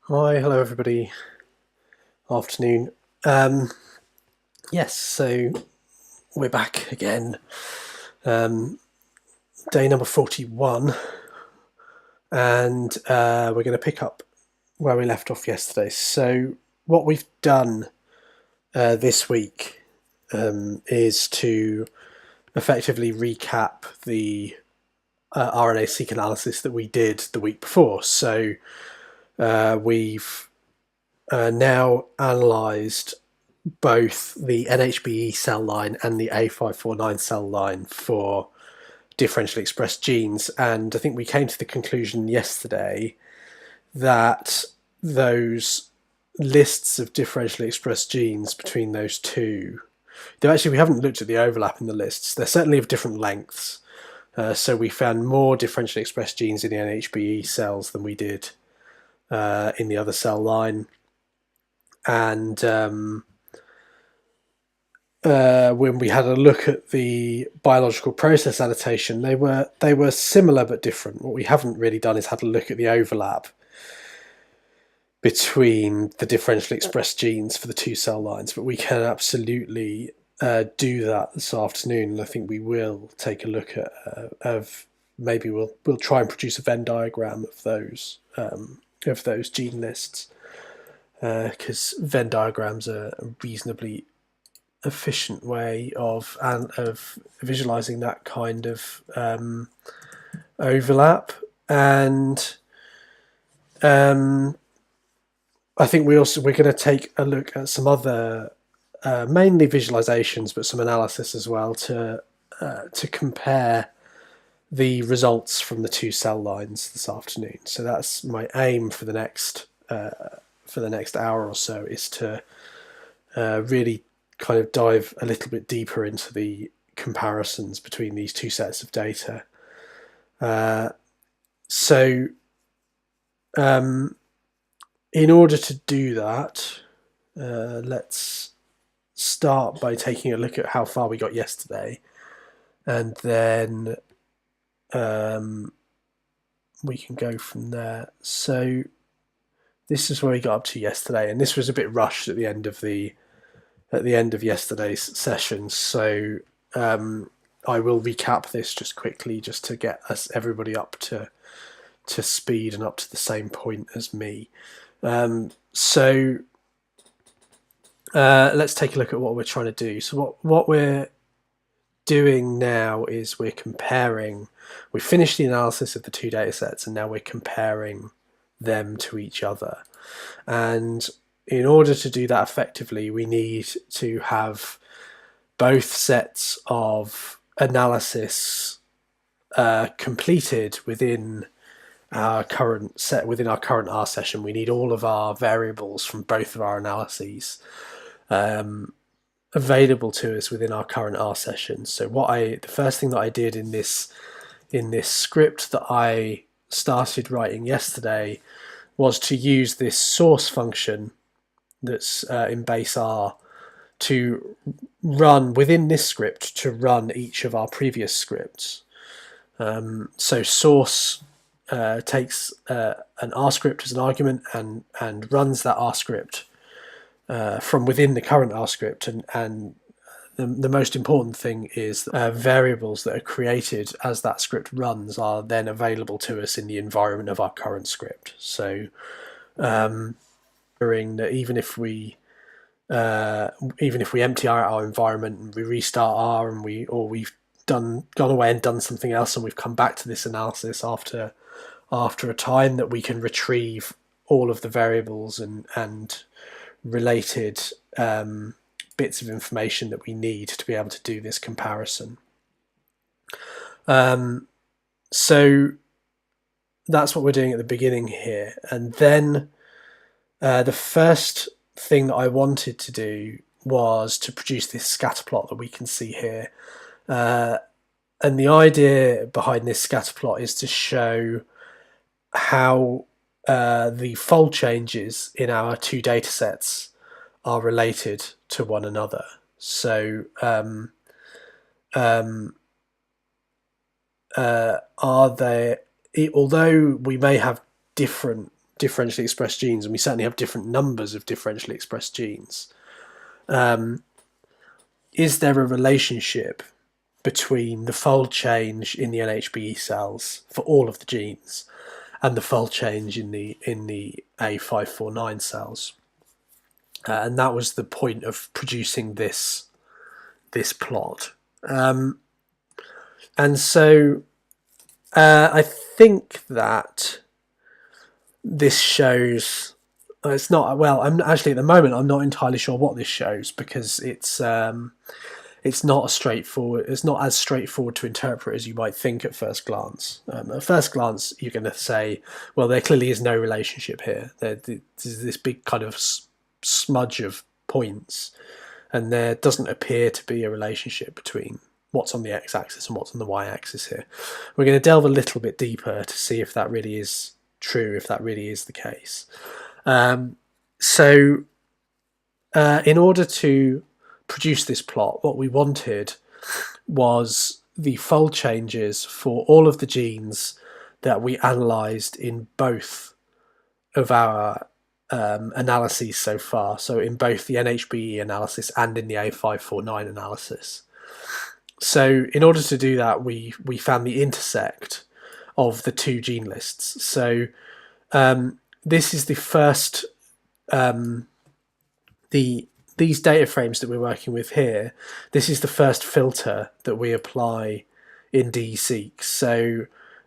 Hi, hello everybody. Afternoon. Yes, so we're back again. Day number 41, and we're going to pick up where we left off yesterday. So what we've done this week is to effectively recap the RNA-Seq analysis that we did the week before. So we've now analysed both the NHBE cell line and the A549 cell line for differentially expressed genes. And I think we came to the conclusion yesterday that those lists of differentially expressed genes between those two, though actually we haven't looked at the overlap in the lists, they're certainly of different lengths. So we found more differentially expressed genes in the NHBE cells than we did in the other cell line. And when we had a look at the biological process annotation, they were similar but different. What we haven't really done is had a look at the overlap between the differentially expressed genes for the two cell lines, but we can absolutely do that this afternoon, and I think we will take a look at maybe we'll try and produce a Venn diagram of those gene lists, because Venn diagrams are a reasonably efficient way of visualizing that kind of overlap. And I think we're going to take a look at some other mainly visualizations, but some analysis as well to compare the results from the two cell lines this afternoon. So that's my aim for the next hour or so, is to really kind of dive a little bit deeper into the comparisons between these two sets of data. So in order to do that, let's start by taking a look at how far we got yesterday, and then we can go from there. So this is where we got up to yesterday, and this was a bit rushed at the end of yesterday's session. So I will recap this just quickly, just to get everybody up to speed and up to the same point as me. So let's take a look at what we're trying to do. So what we're doing now is we finished the analysis of the two data sets, and now we're comparing them to each other. And in order to do that effectively, we need to have both sets of analysis completed within our current R session. We need all of our variables from both of our analyses available to us within our current R session. So the first thing that I did in this script that I started writing yesterday was to use this source function that's in base R to run within this script to run each of our previous scripts. So source takes an R script as an argument and runs that R script from within the current R script, and the most important thing is variables that are created as that script runs are then available to us in the environment of our current script. So that even if we empty out our environment and we restart R, and we've gone away and done something else, and we've come back to this analysis after a time, that we can retrieve all of the variables and related bits of information that we need to be able to do this comparison. So that's what we're doing at the beginning here. And then the first thing that I wanted to do was to produce this scatter plot that we can see here. And the idea behind this scatter plot is to show how the fold changes in our two data sets are related to one another. So although we may have different differentially expressed genes, and we certainly have different numbers of differentially expressed genes, is there a relationship between the fold change in the NHBE cells for all of the genes and the fold change in the A549 cells? And that was the point of producing this plot. And so I think that this shows, it's not, well, I'm actually at the moment I'm not entirely sure what this shows, because it's not as straightforward to interpret as you might think at first glance. At first glance, you're going to say, well, there clearly is no relationship here. There's this big kind of smudge of points, and there doesn't appear to be a relationship between what's on the x-axis and what's on the y-axis here. We're going to delve a little bit deeper to see if that really is true, if that really is the case. So in order to produce this plot, what we wanted was the fold changes for all of the genes that we analysed in both of our analyses so far, so in both the NHBE analysis and in the A549 analysis. So in order to do that, we found the intersect of the two gene lists. So this is the first, these data frames that we're working with here, this is the first filter that we apply in DESeq. So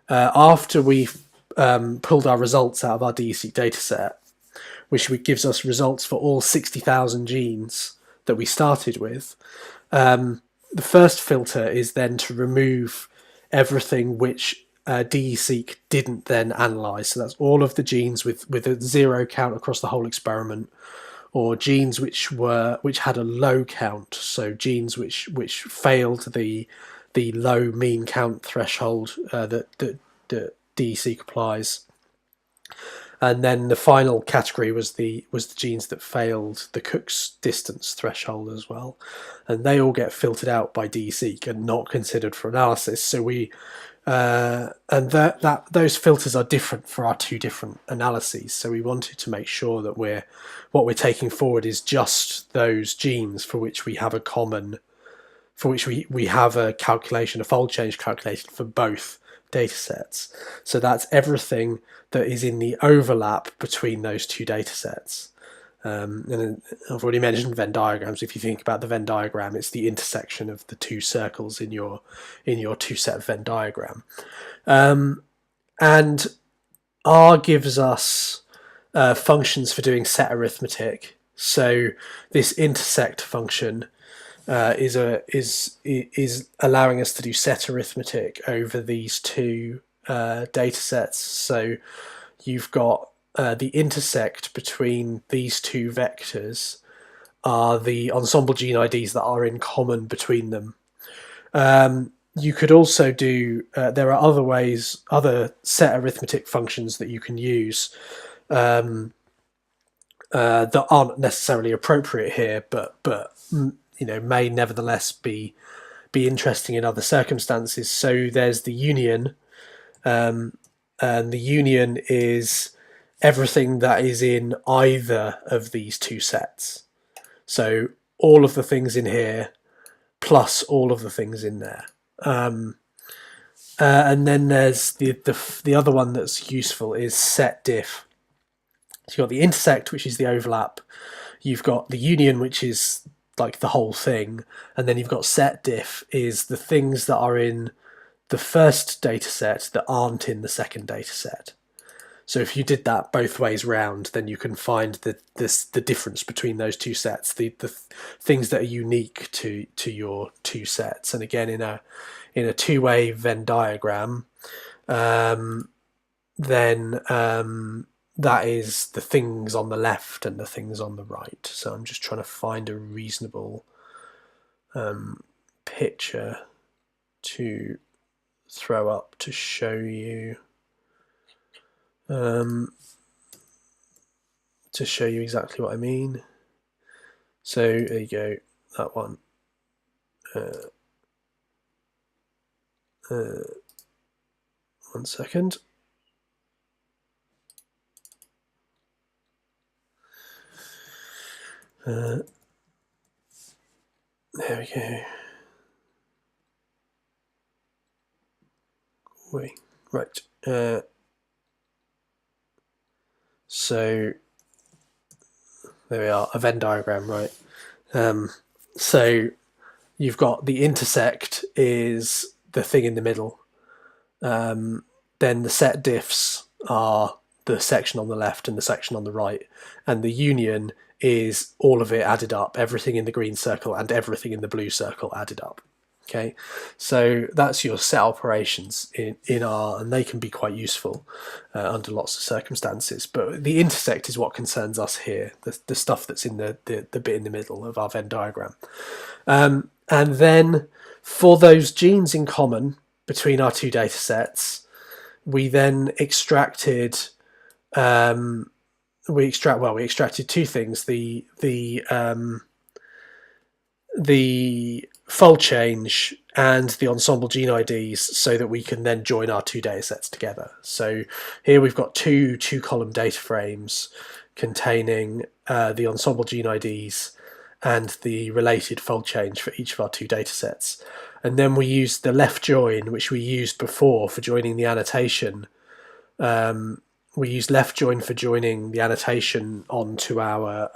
after we've pulled our results out of our DESeq dataset, which gives us results for all 60,000 genes that we started with, the first filter is then to remove everything which DESeq didn't then analyse. So that's all of the genes with a 0 count across the whole experiment, or genes which had a low count, so genes which failed the low mean count threshold that DESeq applies. And then the final category was the genes that failed the Cook's distance threshold as well, and they all get filtered out by DESeq and not considered for analysis. So we and those filters are different for our two different analyses. So we wanted to make sure that what we're taking forward is just those genes for which we have a common, for which we have a calculation, a fold change calculation for both data sets. So that's everything that is in the overlap between those two data sets. And I've already mentioned Venn diagrams. If you think about the Venn diagram, it's the intersection of the two circles in your two-set Venn diagram. And R gives us functions for doing set arithmetic. So this intersect function is allowing us to do set arithmetic over these two data sets. So you've got the intersect between these two vectors are the ensemble gene IDs that are in common between them. You could also do, there are other ways, other set arithmetic functions that you can use that aren't necessarily appropriate here, but may nevertheless be interesting in other circumstances. So there's the union, and the union is everything that is in either of these two sets. So all of the things in here plus all of the things in there. And then there's the other one that's useful is set diff. So you've got the intersect, which is the overlap. You've got the union, which is like the whole thing. And then you've got set diff is the things that are in the first data set that aren't in the second data set. So if you did that both ways round, then you can find the difference between those two sets, the things that are unique to your two sets. And again, in a two-way Venn diagram, then that is the things on the left and the things on the right. So I'm just trying to find a reasonable picture to throw up to show you. To show you exactly what I mean. So there you go, that one. 1 second. There we go. Right. So there we are, a Venn diagram, right? So you've got the intersect is the thing in the middle. Then the set diffs are the section on the left and the section on the right. And the union is all of it added up, everything in the green circle and everything in the blue circle added up. Okay, so that's your set operations in R, and they can be quite useful under lots of circumstances. But the intersect is what concerns us here, the stuff that's in the bit in the middle of our Venn diagram. And then for those genes in common between our two data sets, we then extracted we extracted two things: the fold change and the ensemble gene IDs, so that we can then join our two data sets together. So here we've got two column data frames containing the ensemble gene IDs and the related fold change for each of our two data sets. And then we use the left join, which we used before for joining the annotation. We used left join for joining the annotation onto our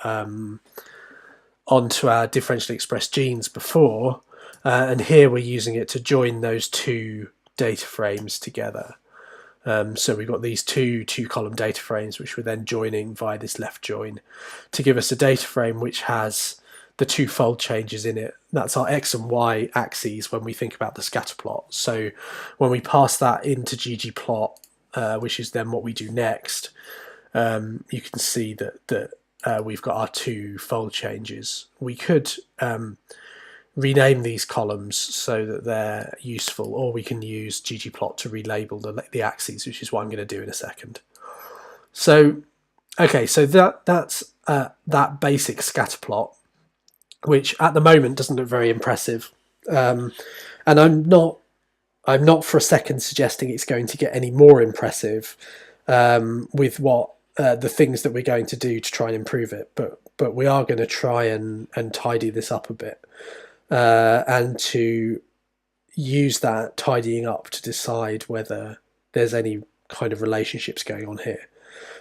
differentially expressed genes before, and here we're using it to join those two data frames together. So we've got these two column data frames, which we're then joining via this left join to give us a data frame which has the two fold changes in it. That's our X and Y axes when we think about the scatter plot. So when we pass that into ggplot, which is then what we do next, you can see that we've got our two fold changes. We could rename these columns so that they're useful, or we can use ggplot to relabel the axes, which is what I'm going to do in a second. So, okay, so that's that basic scatter plot, which at the moment doesn't look very impressive, and I'm not for a second suggesting it's going to get any more impressive with what the things that we're going to do to try and improve it, but we are going to try and tidy this up a bit, and to use that tidying up to decide whether there's any kind of relationships going on here.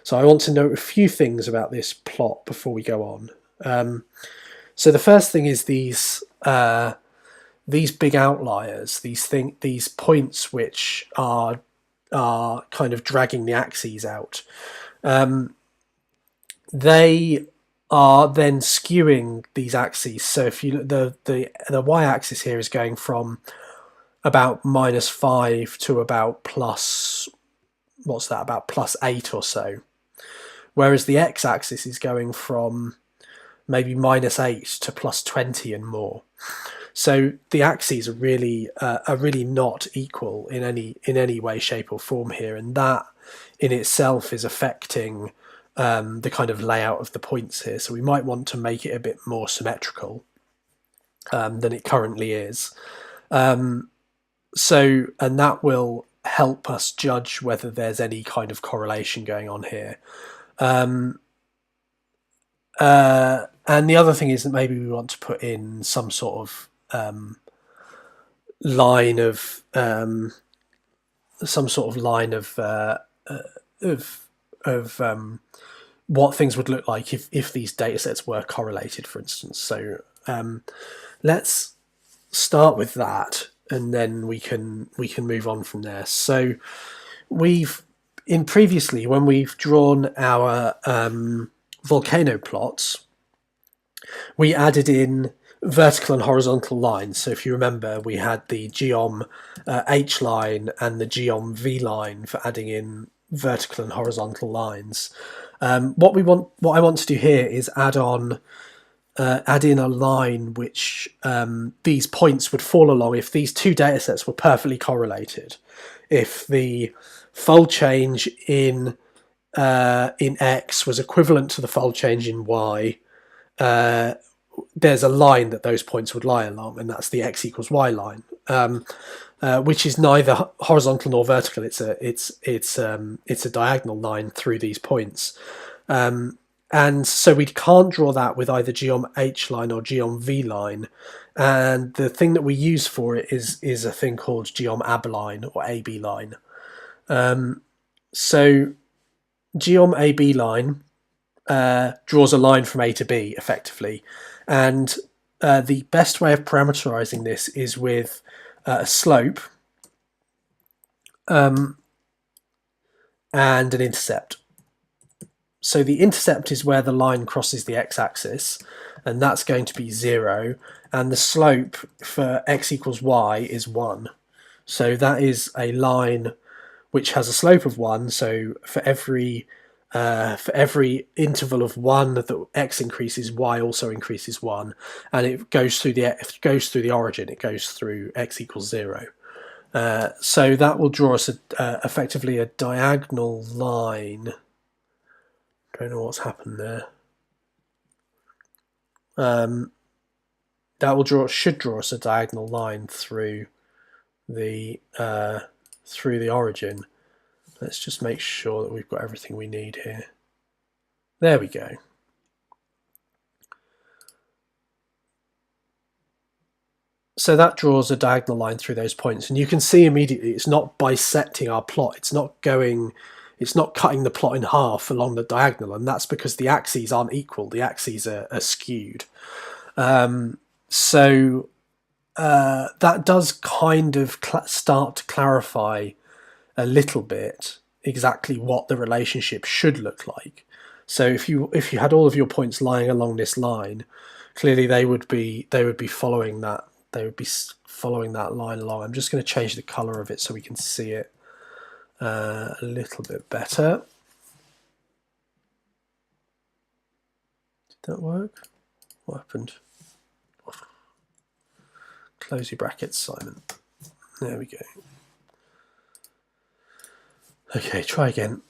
So I want to note a few things about this plot before we go on. So the first thing is these big outliers, these points which are kind of dragging the axes out. They are then skewing these axes. So if you the y-axis here is going from about -5 to about plus, what's that, about +8 or so, whereas the x-axis is going from maybe -8 to +20 and more. So the axes are really not equal in any way, shape, or form here, and that in itself is affecting the kind of layout of the points here. So we might want to make it a bit more symmetrical than it currently is. And that will help us judge whether there's any kind of correlation going on here. And the other thing is that maybe we want to put in some sort of line of what things would look like if these data sets were correlated, for instance. So let's start with that, and then we can move on from there. So previously when we've drawn our volcano plots, we added in vertical and horizontal lines. So if you remember, we had the geom H line and the geom V line for adding in vertical and horizontal lines. What I want to do here is add in a line which these points would fall along if these two data sets were perfectly correlated. If the fold change in X was equivalent to the fold change in Y, there's a line that those points would lie along, and that's the X equals Y line, which is neither horizontal nor vertical. It's a diagonal line through these points. And so we can't draw that with either geom H line or geom V line. And the thing that we use for it is a thing called geom AB line or AB line. So geom AB line draws a line from A to B effectively. And the best way of parameterizing this is with a slope and an intercept. So the intercept is where the line crosses the x-axis, and that's going to be 0. And the slope for x equals y is 1. So that is a line which has a slope of 1. So for every interval of 1 that x increases, y also increases 1, and it goes through the origin. It goes through x equals 0. So that will draw us effectively a diagonal line. Don't know what's happened there. That should draw us a diagonal line through the origin. Let's just make sure that we've got everything we need here. There we go. So that draws a diagonal line through those points, and you can see immediately it's not bisecting our plot. It's not cutting the plot in half along the diagonal, and that's because the axes aren't equal. The axes are skewed. So that does kind of start to clarify a little bit exactly what the relationship should look like. So if you had all of your points lying along this line, clearly they would be following that. They would be following that line along. I'm just going to change the color of it so we can see it a little bit better. Did that work? What happened? Close your brackets, Simon. There we go. Okay, try again.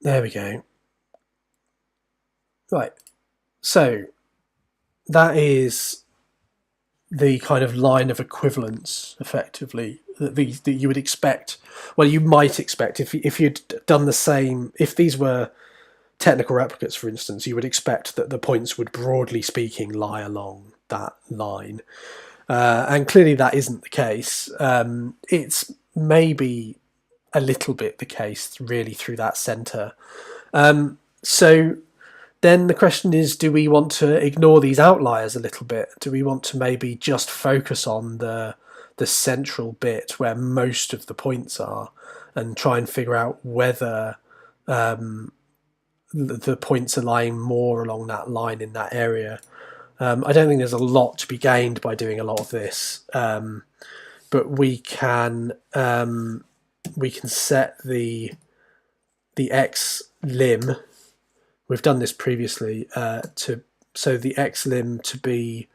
There we go. Right. So that is the kind of line of equivalence, effectively, that you would expect. Well, you might expect if you'd done the same. If these were technical replicates, for instance, you would expect that the points would, broadly speaking, lie along that line. And clearly that isn't the case. It's maybe a little bit the case, really, through that centre. So then the question is, do we want to ignore these outliers a little bit? Do we want to maybe just focus on the central bit where most of the points are and try and figure out whether the points are lying more along that line in that area? I don't think there's a lot to be gained by doing a lot of this, but we can set the x lim. We've done this previously so the x lim to be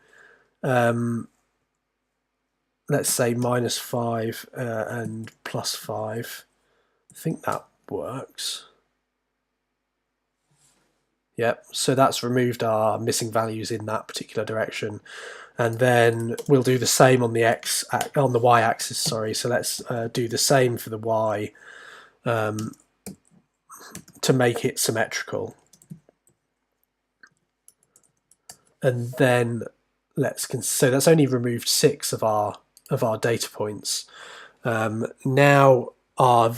let's say -5 and +5. I think that works. Yep, so that's removed our missing values in that particular direction, and then we'll do the same on the y-axis. Sorry, so let's do the same for the y to make it symmetrical, and then so that's only removed 6 of our data points. Now our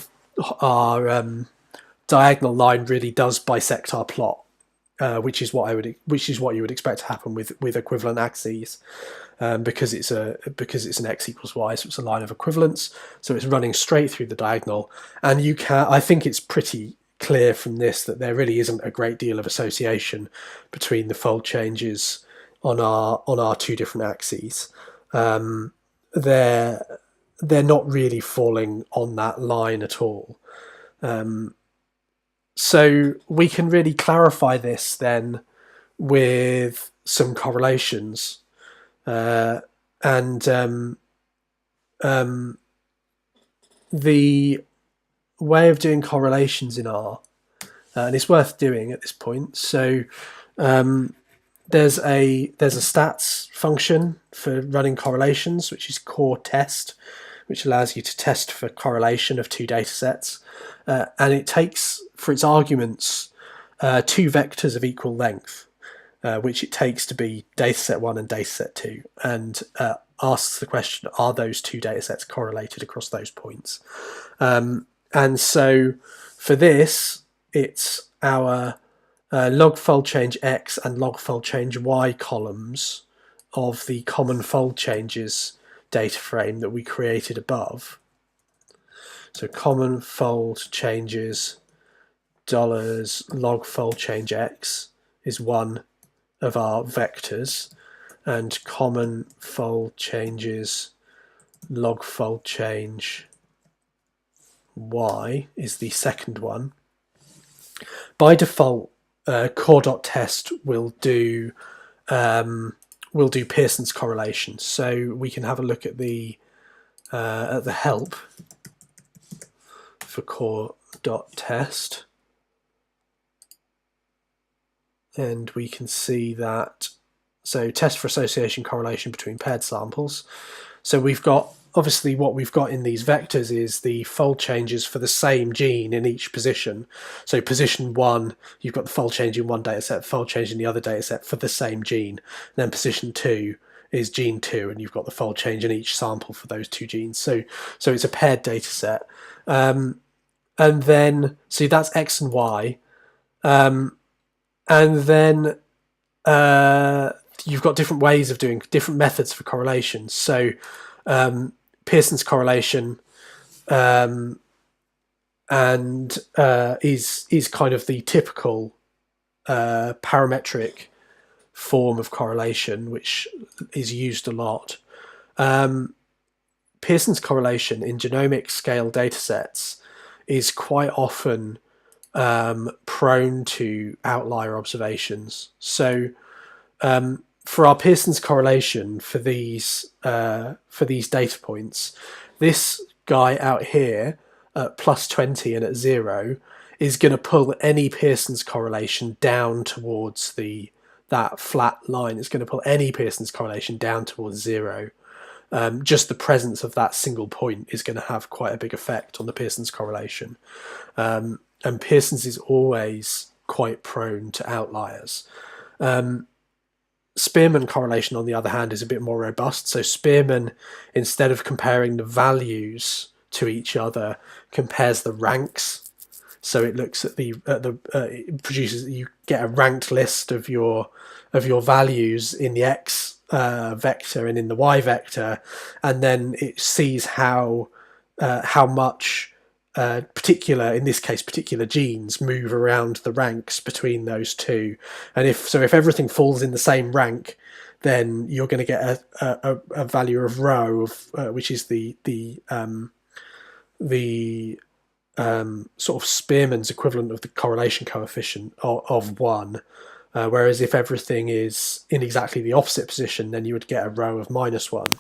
diagonal line really does bisect our plot. Which is what you would expect to happen with equivalent axes, because it's an x equals y, so it's a line of equivalence. So it's running straight through the diagonal, and I think it's pretty clear from this that there really isn't a great deal of association between the fold changes on our two different axes. They're not really falling on that line at all. So we can really clarify this then with some correlations, and the way of doing correlations in R, and it's worth doing at this point. So there's a stats function for running correlations, which is core test, which allows you to test for correlation of two data sets, and it takes for its arguments two vectors of equal length, which it takes to be dataset 1 and dataset 2, and asks the question, are those two datasets correlated across those points? And so for this, it's our log fold change X and log fold change Y columns of the common fold changes data frame that we created above. So common fold changes dollars log fold change X is one of our vectors, and common fold changes log fold change Y is the second one. By default, core.test will do Pearson's correlation. So we can have a look at the help for core.test, and we can see that, so test for association correlation between paired samples. So we've got, obviously what we've got in these vectors is the fold changes for the same gene in each position. So position 1, you've got the fold change in one dataset, fold change in the other dataset for the same gene. And then position 2 is gene 2, and you've got the fold change in each sample for those two genes. So it's a paired dataset. And then, so that's X and Y. And then you've got different ways of doing different methods for correlation. So Pearson's correlation is kind of the typical parametric form of correlation, which is used a lot. Pearson's correlation in genomic scale datasets is quite often prone to outlier observations. So for our Pearson's correlation for these data points, this guy out here at +20 and at 0 is going to pull any Pearson's correlation down towards that flat line. It's going to pull any Pearson's correlation down towards 0. Just the presence of that single point is going to have quite a big effect on the Pearson's correlation. And Pearson's is always quite prone to outliers. Spearman correlation, on the other hand, is a bit more robust. So Spearman, instead of comparing the values to each other, compares the ranks. So it looks at it produces, you get a ranked list of your values in the X vector and in the Y vector, and then it sees how much in this case, particular genes move around the ranks between those two. And if everything falls in the same rank, then you're going to get a value of rho of which is the sort of Spearman's equivalent of the correlation coefficient of 1. Whereas if everything is in exactly the opposite position, then you would get a rho of -1.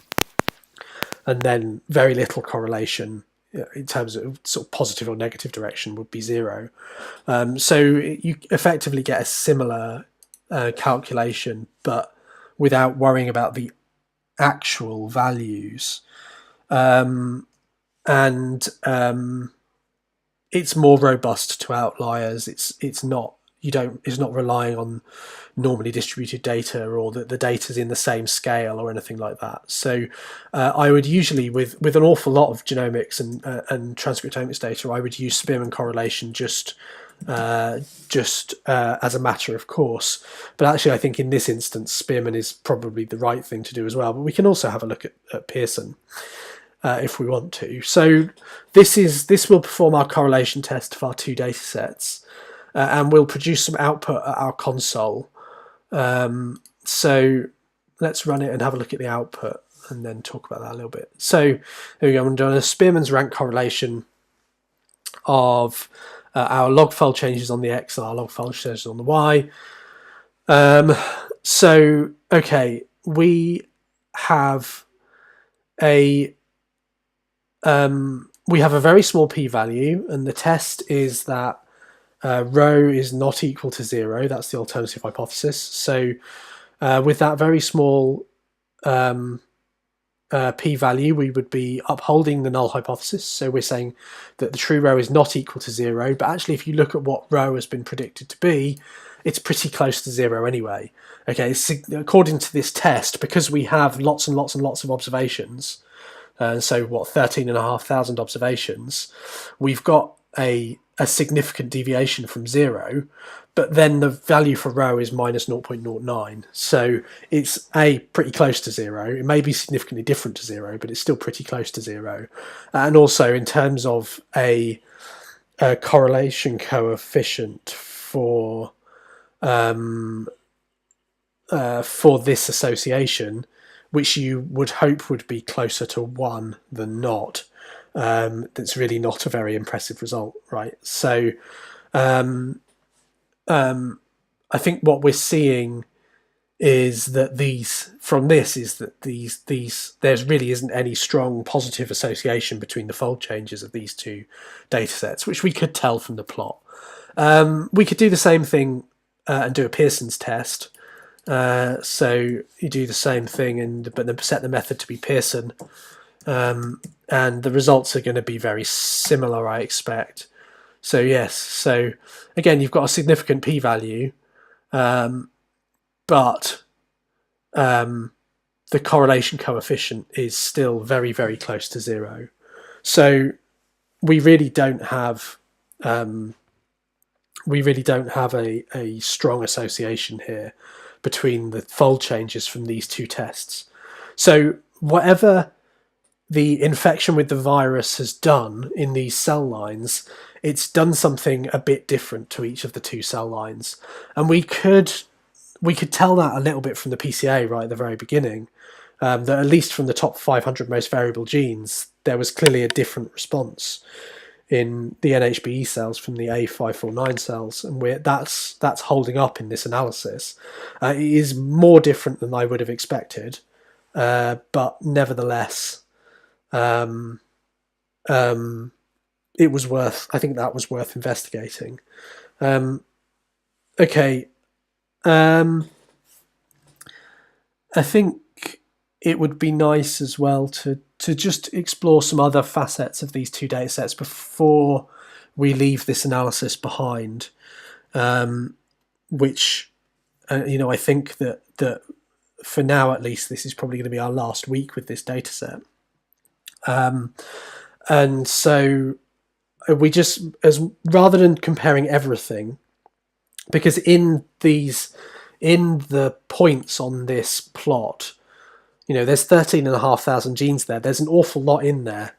And then very little correlation in terms of sort of positive or negative direction would be 0. So you effectively get a similar calculation, but without worrying about the actual values. And it's more robust to outliers. It's not relying on normally distributed data, or that the data's in the same scale or anything like that. So I would usually, with an awful lot of genomics and transcriptomics data, I would use Spearman correlation just as a matter of course. But actually, I think in this instance, Spearman is probably the right thing to do as well. But we can also have a look at Pearson if we want to. So this will perform our correlation test of our two data sets. And we'll produce some output at our console. So let's run it and have a look at the output and then talk about that a little bit. So there we go. I'm doing a Spearman's rank correlation of our log fold changes on the X and our log fold changes on the Y. So, okay, we have a very small p-value, and the test is that rho is not equal to 0. That's the alternative hypothesis. So with that very small p-value, we would be upholding the null hypothesis. So we're saying that the true row is not equal to 0, but actually if you look at what row has been predicted to be, it's pretty close to 0 anyway. Okay, so according to this test, because we have lots and lots and lots of observations, so what, 13,500 observations, we've got a significant deviation from 0, but then the value for row is minus 0.09. So it's pretty close to 0. It may be significantly different to 0, but it's still pretty close to 0. And also in terms of a correlation coefficient for this association, which you would hope would be closer to 1 than not, that's really not a very impressive result, right? So I think what we're seeing is that there really isn't any strong positive association between the fold changes of these two data sets, which we could tell from the plot. We could do the same thing and do a Pearson's test. So you do the same thing, but then set the method to be Pearson, and the results are going to be very similar, I expect. So yes, so again, you've got a significant p-value, but the correlation coefficient is still very, very close to 0. So we really don't have a strong association here between the fold changes from these two tests. So whatever the infection with the virus has done in these cell lines, it's done something a bit different to each of the two cell lines. And we could tell that a little bit from the PCA right at the very beginning, that at least from the top 500 most variable genes, there was clearly a different response in the NHBE cells from the A549 cells, and that's holding up in this analysis. It is more different than I would have expected, but nevertheless, it was worth. I think that was worth investigating. Okay, I think it would be nice as well to just explore some other facets of these two data sets before we leave this analysis behind, which, I think that for now at least, this is probably going to be our last week with this data set. And so we just, rather than comparing everything, because in the points on this plot, there's 13,500 genes there. There's an awful lot in there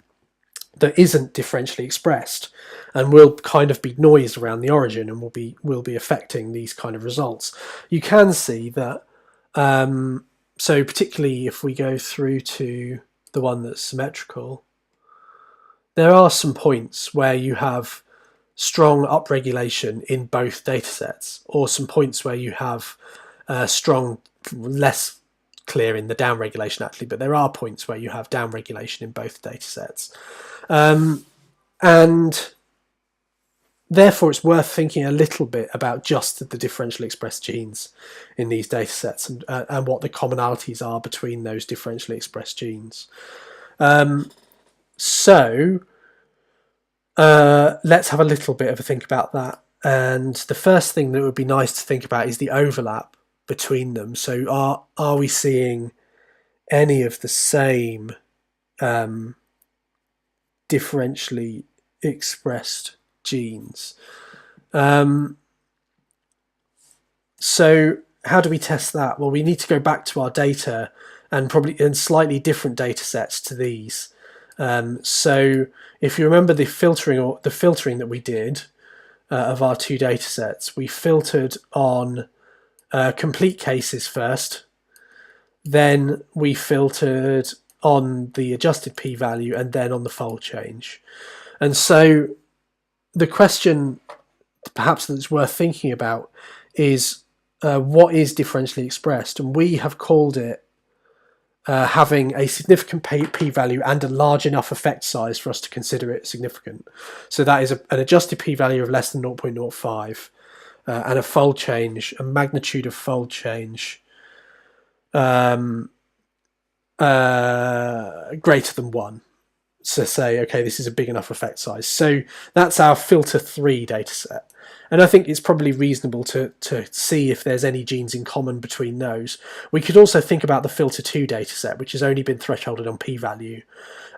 that isn't differentially expressed and will kind of be noise around the origin and will be affecting these kind of results. You can see that, so particularly if we go through to the one that's symmetrical, there are some points where you have strong upregulation in both datasets, or some points where you have strong, less clear in the downregulation actually, but there are points where you have downregulation in both datasets, and therefore it's worth thinking a little bit about just the differentially expressed genes in these datasets and what the commonalities are between those differentially expressed genes. So let's have a little bit of a think about that. And the first thing that would be nice to think about is the overlap between them. So are we seeing any of the same differentially expressed genes? So how do we test that? Well, we need to go back to our data and probably in slightly different data sets to these. So if you remember the filtering that we did of our two data sets, we filtered on complete cases first, then we filtered on the adjusted p-value, and then on the fold change. And so the question perhaps that's worth thinking about is what is differentially expressed, and we have called it having a significant p-value and a large enough effect size for us to consider it significant. So that is an adjusted p-value of less than 0.05 and a fold change, a magnitude of fold change greater than 1. So say, okay, this is a big enough effect size. So that's our filter 3 dataset. And I think it's probably reasonable to see if there's any genes in common between those. We could also think about the filter 2 dataset, which has only been thresholded on p-value.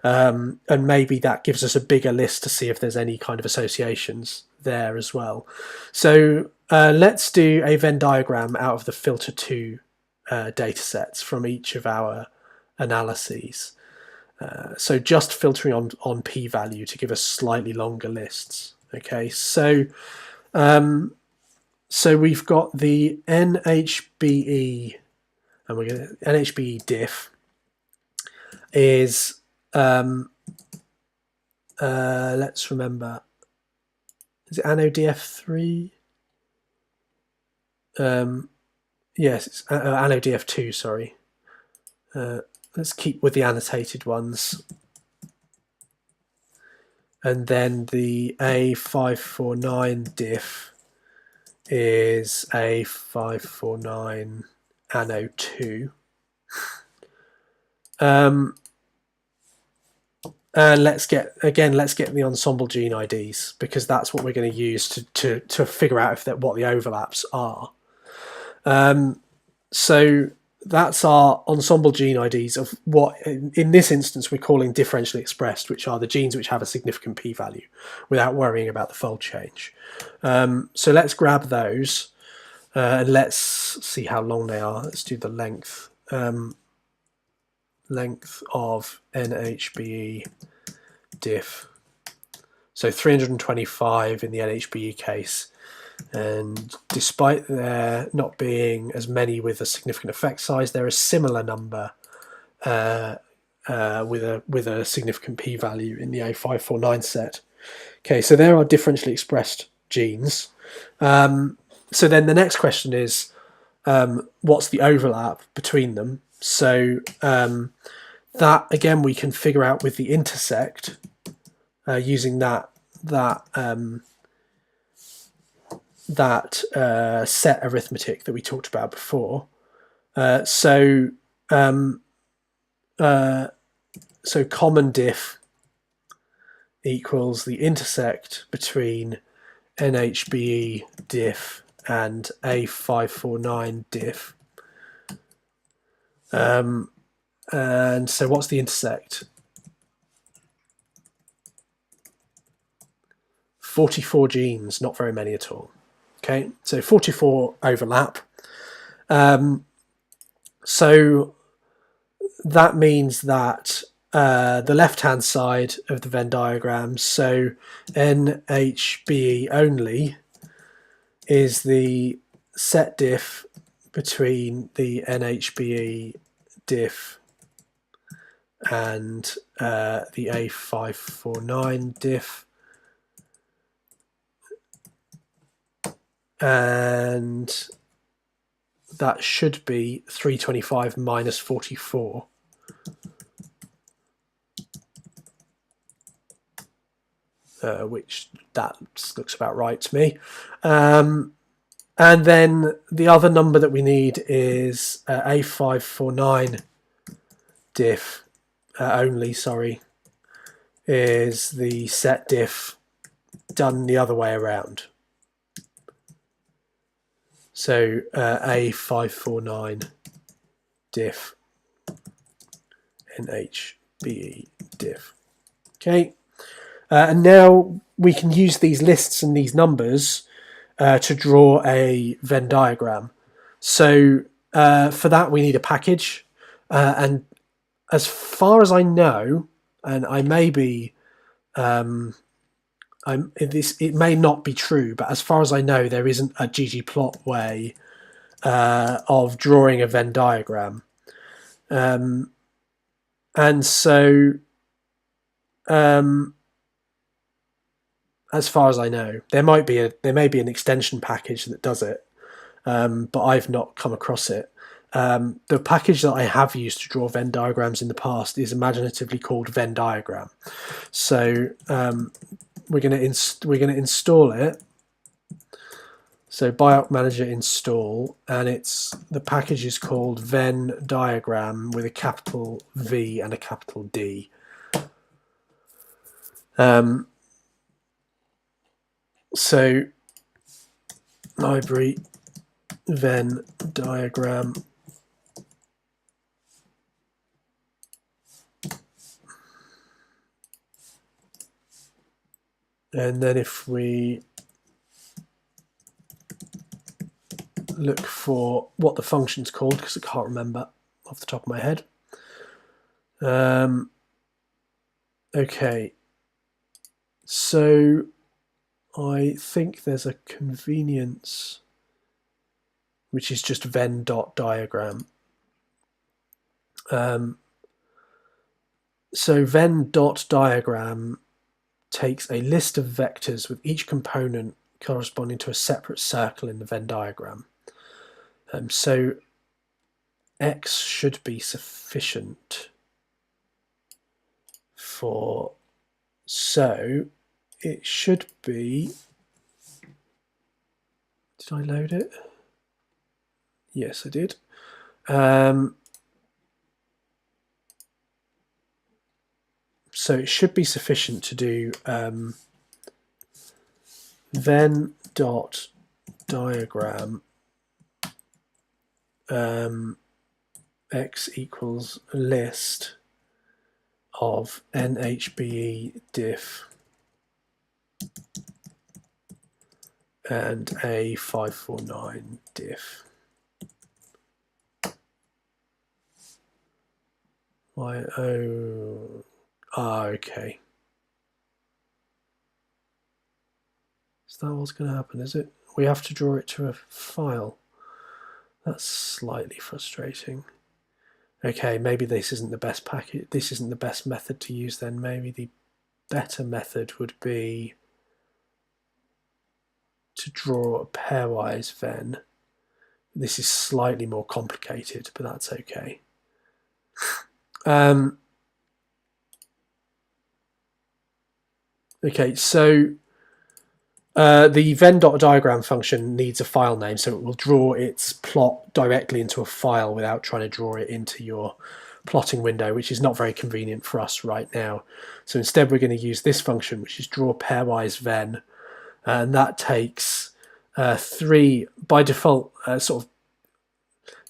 And maybe that gives us a bigger list to see if there's any kind of associations there as well. So let's do a Venn diagram out of the filter 2 datasets from each of our analyses. So just filtering on p-value to give us slightly longer lists. Okay, so we've got the NHBE, and we're going to NHBE diff is let's remember, is it anno df3? Yes, it's anno df2. Sorry. Let's keep with the annotated ones. And then the A549 diff is A549 anno 2. And let's get the ensemble gene IDs, because that's what we're going to use to figure out if what the overlaps are. So that's our ensemble gene IDs of what, in this instance, we're calling differentially expressed, which are the genes which have a significant p-value without worrying about the fold change. So let's grab those and let's see how long they are. Let's do the length. Length of NHBE diff. So 325 in the NHBE case. And despite there not being as many with a significant effect size, there are a similar number with a significant p-value in the A549 set. Okay, so there are differentially expressed genes. So then the next question is, what's the overlap between them? So that again we can figure out with the intersect using that set arithmetic that we talked about before. So common diff equals the intersect between NHBE diff and A549 diff. And so what's the intersect? 44 genes, not very many at all. Okay, so 44 overlap. So that means that the left-hand side of the Venn diagram, so NHBE only, is the set diff between the NHBE diff and the A549 diff. And that should be 325 minus 44. Which that looks about right to me. And then the other number that we need is A549 diff only, sorry, is the set diff done the other way around. So A549 diff NHBE diff. Okay, and now we can use these lists and these numbers to draw a Venn diagram. So for that we need a package, and as far as I know, and I may be it may not be true, but as far as I know, there isn't a ggplot way of drawing a Venn diagram, and so as far as I know, there may be an extension package that does it, but I've not come across it. The package that I have used to draw Venn diagrams in the past is imaginatively called Venn Diagram. So we're going to install it. So Bioinformatics Manager install, and the package is called Venn Diagram with a capital V and a capital D. So library Venn Diagram, and then if we look for what the function's called, because I can't remember off the top of my head. Okay, so I think there's a convenience which is just Venn.diagram. So Venn.diagram takes a list of vectors with each component corresponding to a separate circle in the Venn diagram. So X should be sufficient for, so it should be, did I load it? Yes, I did. So it should be sufficient to do Venn.diagram X equals a list of NHBE diff and a 549 diff. Okay. Is that what's going to happen, is it? We have to draw it to a file. That's slightly frustrating. Okay, maybe this isn't the best package. This isn't the best method to use then. Maybe the better method would be to draw a pairwise Venn. This is slightly more complicated, but that's okay. Okay, so the Venn.diagram function needs a file name, so it will draw its plot directly into a file without trying to draw it into your plotting window, which is not very convenient for us right now. So instead we're going to use this function, which is draw pairwise Venn, and that takes three, by default, sort of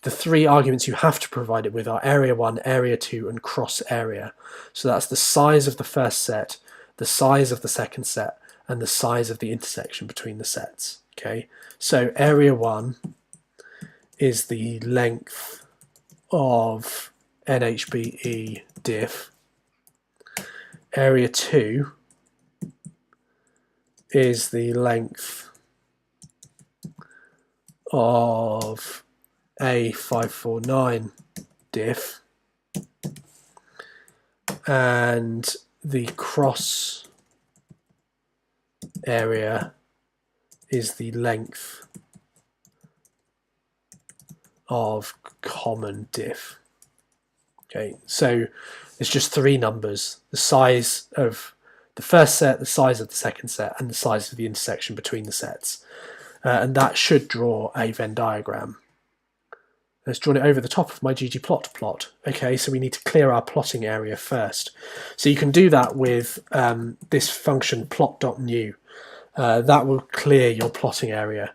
the three arguments you have to provide it with are area 1, area 2, and cross area. So that's the size of the first set, the size of the second set, and the size of the intersection between the sets. Okay, so area 1 is the length of NHBE diff. Area 2 is the length of A549 diff, and the cross area is the length of common diff. Okay, so it's just three numbers: the size of the first set, the size of the second set, and the size of the intersection between the sets. And that should draw a Venn diagram. Let's draw it over the top of my ggplot plot. Okay, so we need to clear our plotting area first. So you can do that with this function plot.new. That will clear your plotting area.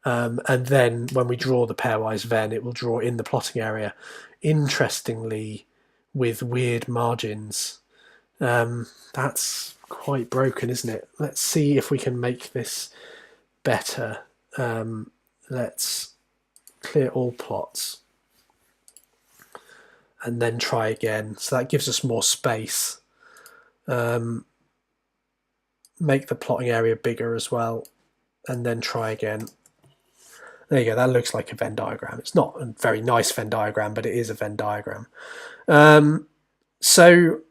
And then when we draw the pairwise Venn, it will draw in the plotting area. Interestingly, with weird margins. That's quite broken, isn't it? Let's see if we can make this better. Let's clear all plots and then try again. So that gives us more space. Make the plotting area bigger as well, and then try again. There you go, that looks like a Venn diagram. It's not a very nice Venn diagram, but it is a Venn diagram. So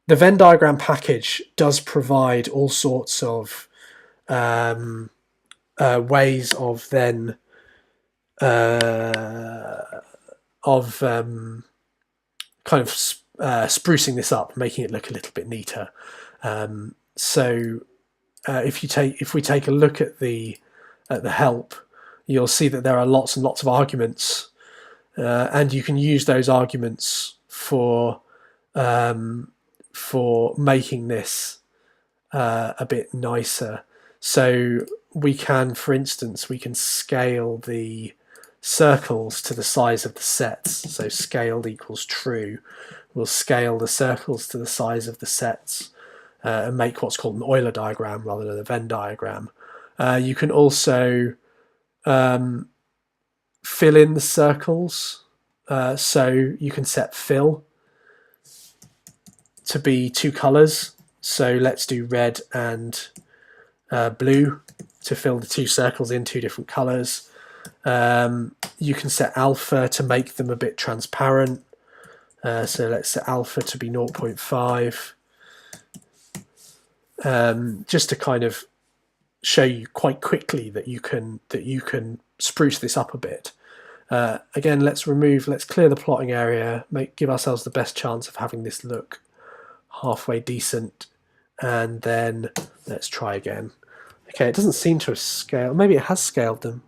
the Venn diagram package does provide all sorts of ways of then kind of sprucing this up, making it look a little bit neater. So if we take a look at the at the help, you'll see that there are lots and lots of arguments, and you can use those arguments for making this a bit nicer. So we can, for instance, we can scale the circles to the size of the sets. So scaled equals true. We'll scale the circles to the size of the sets and make what's called an Euler diagram rather than a Venn diagram. You can also fill in the circles. So you can set fill to be two colours. So let's do red and blue to fill the two circles in two different colours. You can set alpha to make them a bit transparent. So let's set alpha to be 0.5. Just to kind of show you quite quickly that you can spruce this up a bit. Again, let's clear the plotting area, give ourselves the best chance of having this look halfway decent, and then let's try again. Okay, it doesn't seem to have scaled. Maybe it has scaled them.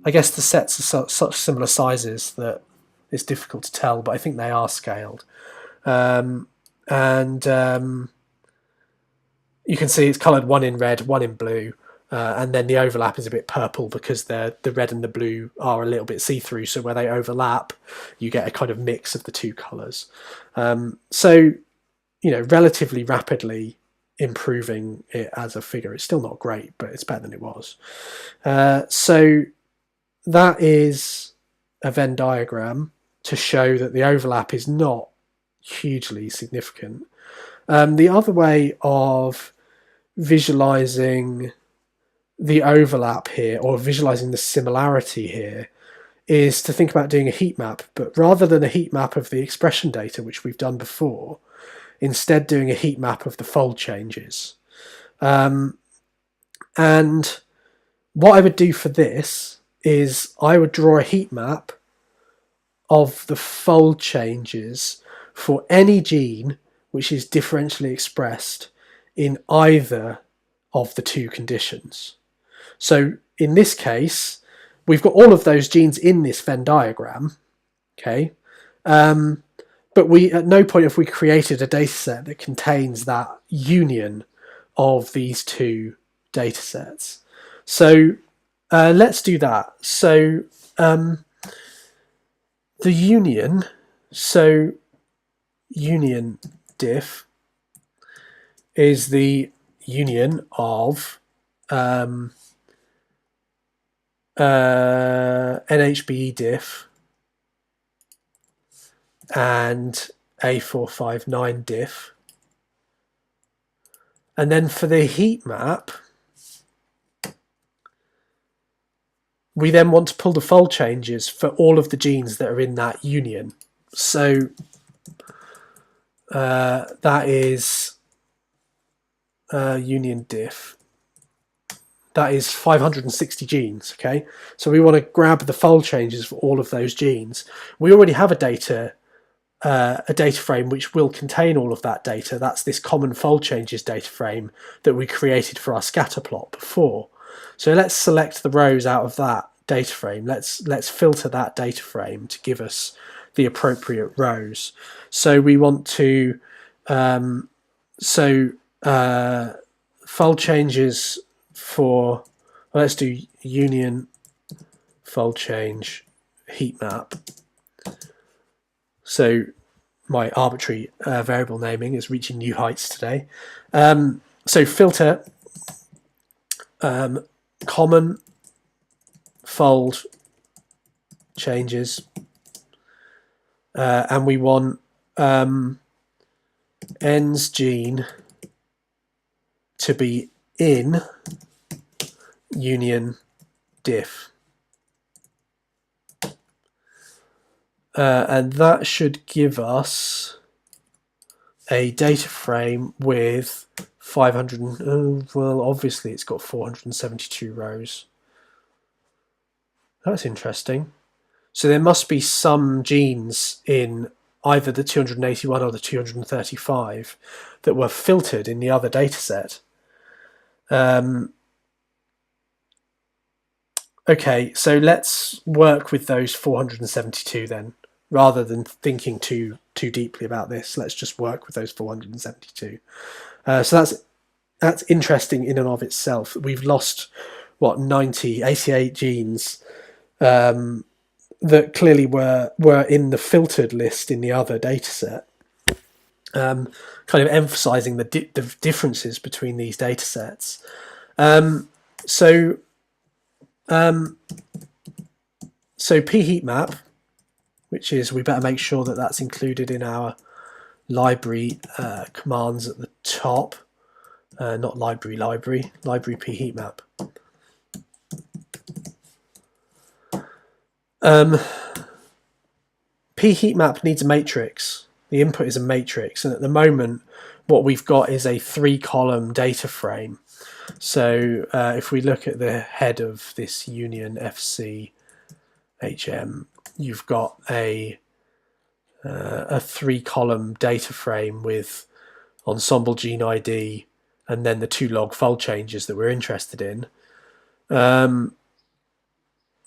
I guess the sets are such similar sizes that it's difficult to tell, but I think they are scaled. You can see it's coloured one in red, one in blue, and then the overlap is a bit purple because the red and the blue are a little bit see-through, so where they overlap, you get a kind of mix of the two colours. So, relatively rapidly improving it as a figure. It's still not great, but it's better than it was. So that is a Venn diagram to show that the overlap is not hugely significant. The other way of visualizing the overlap here, or visualizing the similarity here, is to think about doing a heat map, but rather than a heat map of the expression data, which we've done before, instead doing a heat map of the fold changes. And what I would do for this is I would draw a heat map of the fold changes for any gene which is differentially expressed in either of the two conditions. So in this case, we've got all of those genes in this Venn diagram, okay? But at no point have we created a data set that contains that union of these two data sets. So let's do that. So the union, union diff is the union of NHBE diff and A459 diff. And then for the heat map, we then want to pull the fold changes for all of the genes that are in that union. So that is union diff. That is 560 genes, okay? So we want to grab the fold changes for all of those genes. We already have a data frame which will contain all of that data. That's this common fold changes data frame that we created for our scatter plot before. So let's select the rows out of that data frame. Let's filter that data frame to give us the appropriate rows. So we want to fold changes for, well, let's do union fold change heat map. So my arbitrary variable naming is reaching new heights today. So filter common fold changes, and we want N's gene to be in union diff. And that should give us a data frame with 500, well, obviously it's got 472 rows. That's interesting. So there must be some genes in either the 281 or the 235 that were filtered in the other data set. Okay, so let's work with those 472 then. Rather than thinking too deeply about this, let's just work with those 472. So that's interesting in and of itself. We've lost, what, 88 genes that clearly were in the filtered list in the other dataset, kind of emphasizing the differences between these datasets. So p-heatmap, which is, we better make sure that that's included in our library commands at the top. Not library p-heatmap. P-heatmap needs a matrix. The input is a matrix, and at the moment what we've got is a 3-column data frame. So if we look at the head of this union FC HM, you've got a 3-column data frame with ensemble gene ID and then the 2 log fold changes that we're interested in.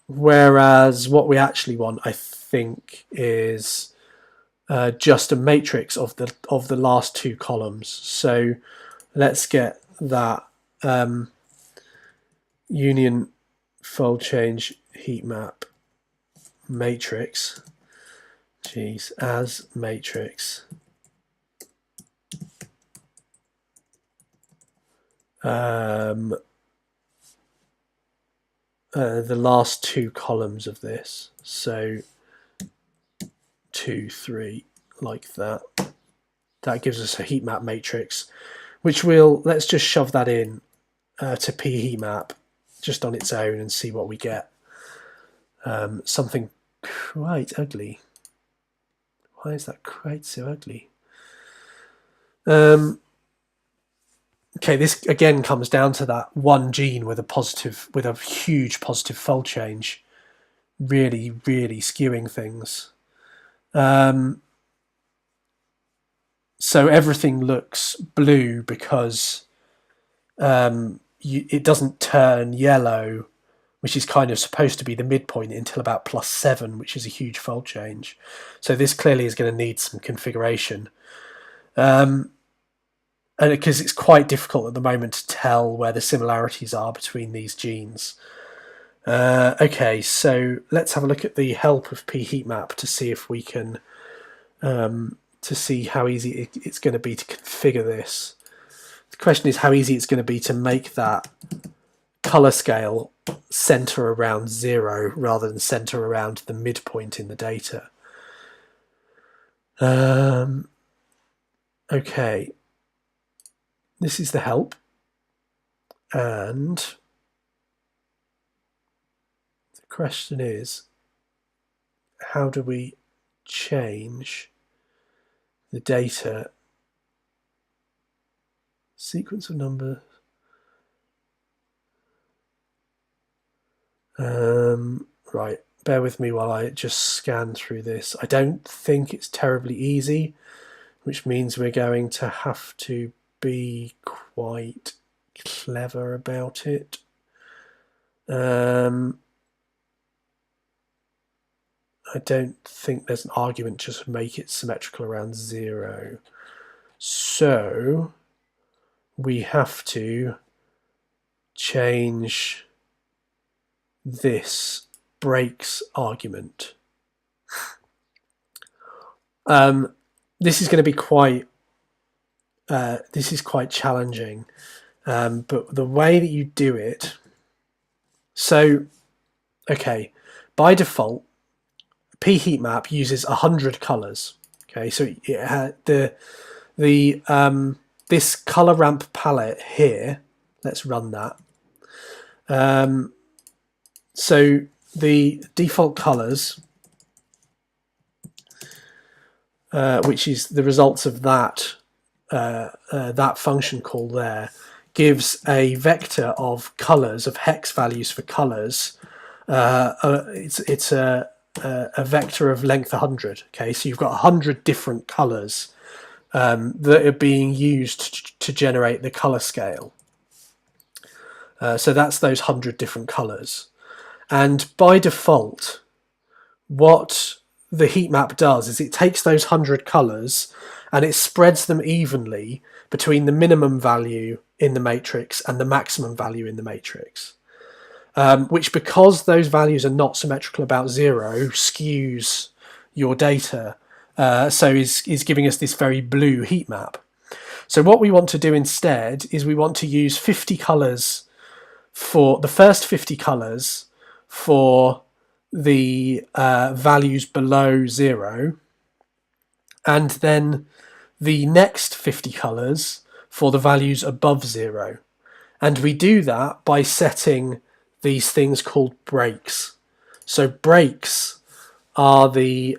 Whereas what we actually want, I think, is just a matrix of the last 2 columns. So let's get that union fold change heat map matrix, as matrix. The last 2 columns of this, so 2, 3, like that. That gives us a heat map matrix, which let's just shove that in to p-heatmap just on its own and see what we get. Something quite ugly. Why is that quite so ugly? Okay, this again comes down to that one gene with a huge positive fold change, really skewing things. So everything looks blue because it doesn't turn yellow, which is kind of supposed to be the midpoint, until about +7, which is a huge fold change. So this clearly is going to need some configuration. And because it's quite difficult at the moment to tell where the similarities are between these genes. Okay, so let's have a look at the help of p-heatmap to see if we can, to see how easy it's going to be to configure this. The question is how easy it's going to be to make that color scale center around 0 rather than center around the midpoint in the data. Okay, this is the help, and the question is, how do we change the data sequence of numbers? Right, bear with me while I just scan through this. I don't think it's terribly easy, which means we're going to have to be quite clever about it. I don't think there's an argument to just make it symmetrical around 0. So we have to change this breaks argument. This is going to be quite challenging, but the way that you do it, so okay, by default p-heatmap uses 100 colors. Okay, so this color ramp palette here, let's run that. So the default colors, which is the results of that that function call there, gives a vector of colors, of hex values for colors. It's a vector of length 100. Okay, so you've got 100 different colors that are being used to generate the color scale. So that's those 100 different colors. And by default, what the heat map does is it takes those 100 colours and it spreads them evenly between the minimum value in the matrix and the maximum value in the matrix, which, because those values are not symmetrical about 0, skews your data, so is giving us this very blue heat map. So what we want to do instead is we want to use 50 colours for the first 50 colours for the values below 0, and then the next 50 colours for the values above 0. And we do that by setting these things called breaks. So breaks are the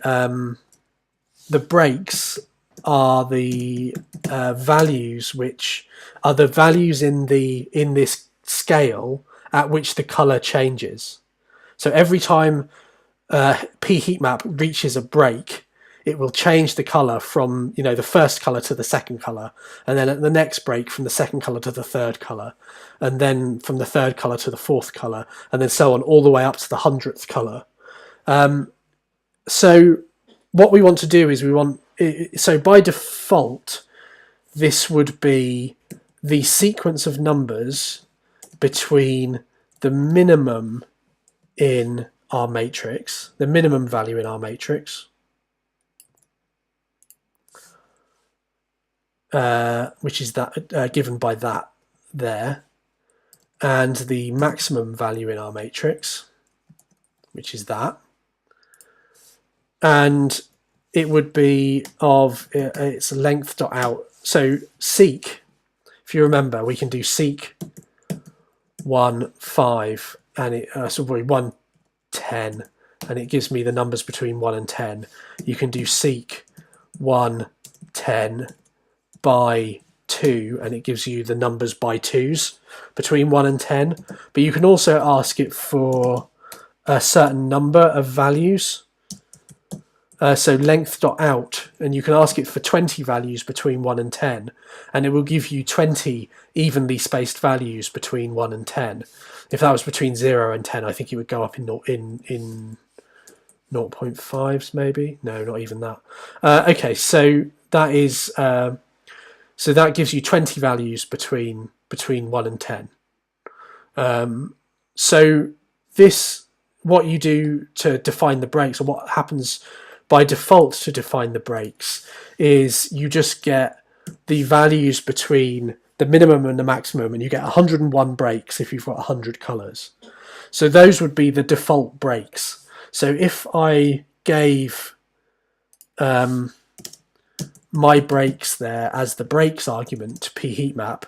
breaks are the values which are the values in this scale at which the color changes. So every time p heatmap reaches a break, it will change the color from the first color to the second color, and then at the next break from the second color to the third color, and then from the third color to the fourth color, and then so on all the way up to the 100th color. So what we want to do is so by default, this would be the sequence of numbers between the minimum in our matrix, the minimum value in our matrix, which is that given by that there, and the maximum value in our matrix, which is that, and it would be of its length dot out. So seek, if you remember, we can do seek 1, 5, and it 1, 10, and it gives me the numbers between 1 and 10. You can do seek 1, 10 by 2, and it gives you the numbers by 2s between 1 and 10. But you can also ask it for a certain number of values. So length dot out, and you can ask it for 20 values between 1 and 10, and it will give you 20 evenly spaced values between 1 and 10. If that was between 0 and 10, I think it would go up in 0.5s maybe. No, not even that. Okay, so that is so that gives you 20 values between 1 and 10. So this, what you do to define the breaks, or what happens by default to define the breaks, is you just get the values between the minimum and the maximum, and you get 101 breaks if you've got 100 colours. So those would be the default breaks. So if I gave my breaks there as the breaks argument to p heatmap,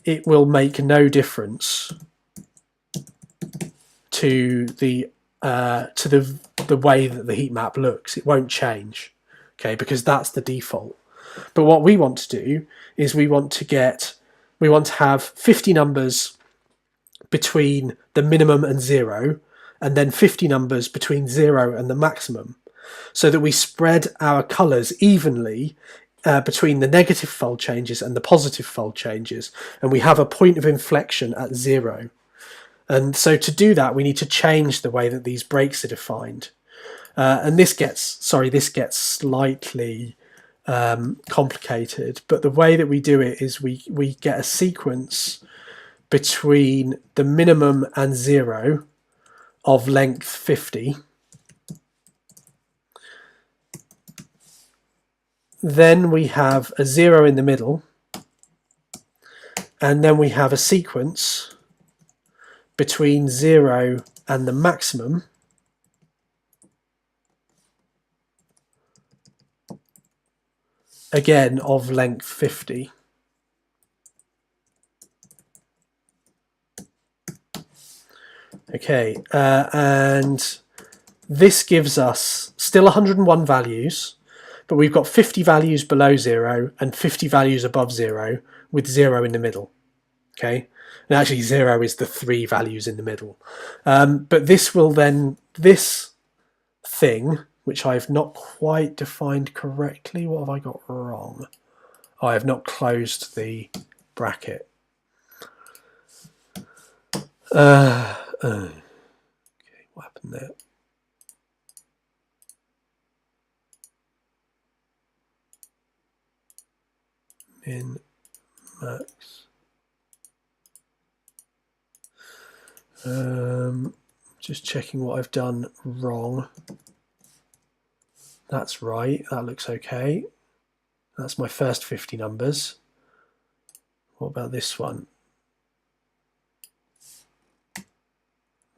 it will make no difference to the way that the heat map looks. It won't change, okay, because that's the default. But what we want to do is we want to have 50 numbers between the minimum and 0, and then 50 numbers between 0 and the maximum, so that we spread our colours evenly between the negative fold changes and the positive fold changes, and we have a point of inflection at 0. And so to do that, we need to change the way that these breaks are defined. And this gets slightly complicated, but the way that we do it is we get a sequence between the minimum and 0 of length 50. Then we have a 0 in the middle, and then we have a sequence between 0 and the maximum, again of length 50. Okay, and this gives us still 101 values, but we've got 50 values below 0 and 50 values above 0, with 0 in the middle. Okay, and actually 0 is the 3 values in the middle. But this will then, this thing, which I've not quite defined correctly, what have I got wrong? I have not closed the bracket. Okay, there. Min, max. Just checking what I've done wrong. That's right, that looks okay. That's my first 50 numbers. What about this one?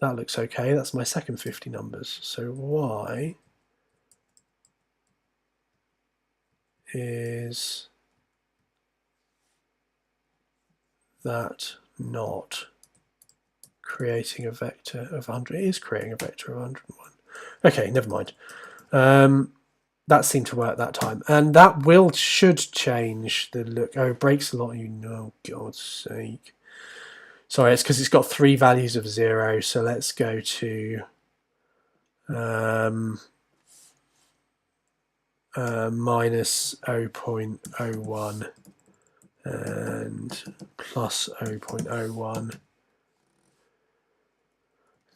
That looks okay, that's my second 50 numbers. So why is that not creating a vector of 100? It is creating a vector of 101. Okay, never mind. That seemed to work that time, and that should change the look. Oh, it breaks a lot. Oh, God's sake! Sorry, it's because it's got 3 values of 0. So let's go to minus 0.01 and plus 0.01.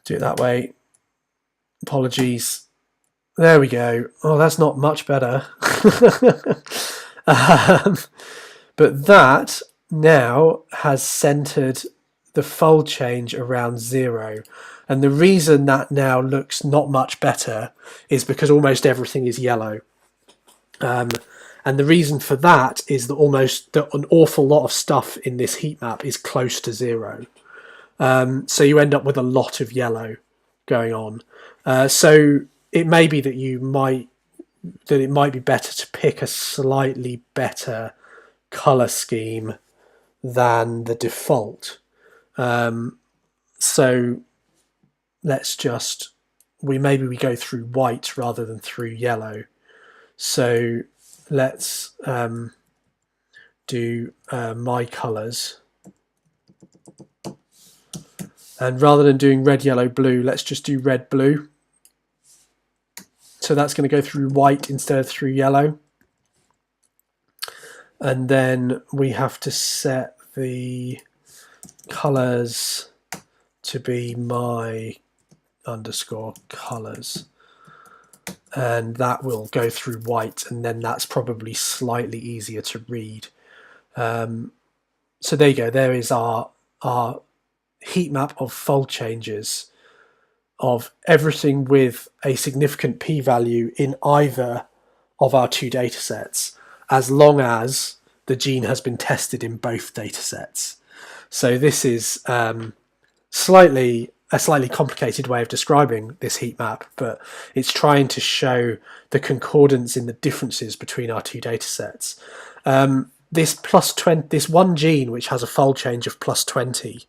Do it that way. Apologies. There we go. Oh, that's not much better. But that now has centered the fold change around 0. And the reason that now looks not much better is because almost everything is yellow. And the reason for that is that an awful lot of stuff in this heat map is close to 0. So you end up with a lot of yellow going on. So it may be that it might be better to pick a slightly better color scheme than the default. So let's maybe we go through white rather than through yellow. So let's do my colors, and rather than doing red, yellow, blue, let's just do red, blue. So that's going to go through white instead of through yellow. And then we have to set the colors to be my underscore colors. And that will go through white, and then that's probably slightly easier to read. So there you go. There is our heat map of fold changes of everything with a significant p-value in either of our 2 data sets, as long as the gene has been tested in both data sets. So this is a slightly complicated way of describing this heat map, but it's trying to show the concordance in the differences between our 2 data sets. This one gene which has a fold change of +20,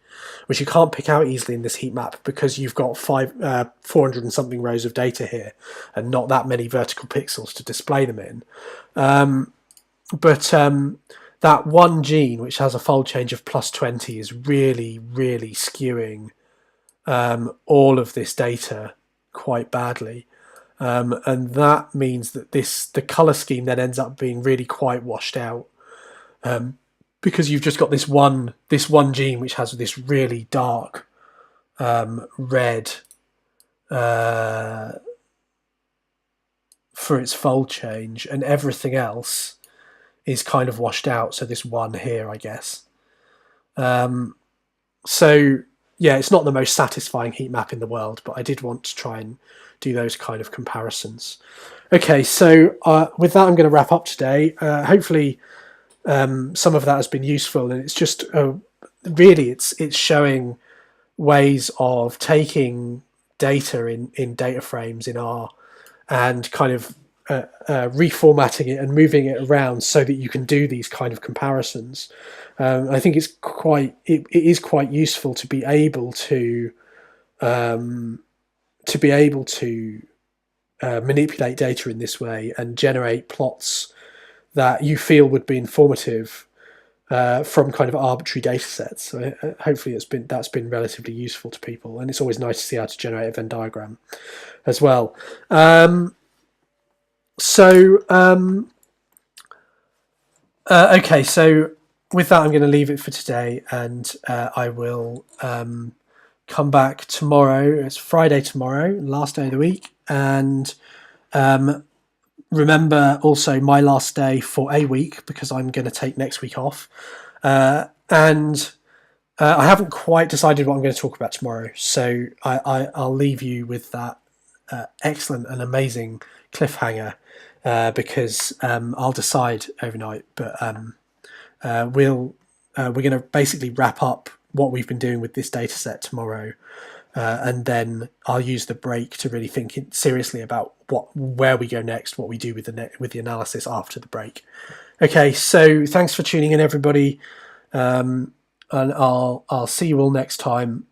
which you can't pick out easily in this heat map because you've got 400 and something rows of data here and not that many vertical pixels to display them in. But that one gene which has a fold change of +20 is really, really skewing all of this data quite badly. And that means that the color scheme then ends up being really quite washed out. Because you've just got this one gene which has this really dark red for its fold change, and everything else is kind of washed out. So this one here, I guess. So yeah, it's not the most satisfying heat map in the world, but I did want to try and do those kind of comparisons. Okay, so with that, I'm going to wrap up today. Hopefully some of that has been useful, and it's just really it's showing ways of taking data in data frames in R and kind of reformatting it and moving it around so that you can do these kind of comparisons. I think it is quite useful to be able to manipulate data in this way and generate plots that you feel would be informative from kind of arbitrary data sets. So hopefully that's been relatively useful to people, and it's always nice to see how to generate a Venn diagram as well. Okay, so with that, I'm going to leave it for today, and I will come back tomorrow. It's Friday tomorrow, last day of the week, and remember also my last day for a week because I'm going to take next week off, and I haven't quite decided what I'm going to talk about tomorrow, so I'll leave you with that excellent and amazing cliffhanger because I'll decide overnight. But we're going to basically wrap up what we've been doing with this data set tomorrow, and then I'll use the break to really think seriously about where we go next, what we do with the analysis after the break. Okay, so thanks for tuning in, everybody, and I'll see you all next time.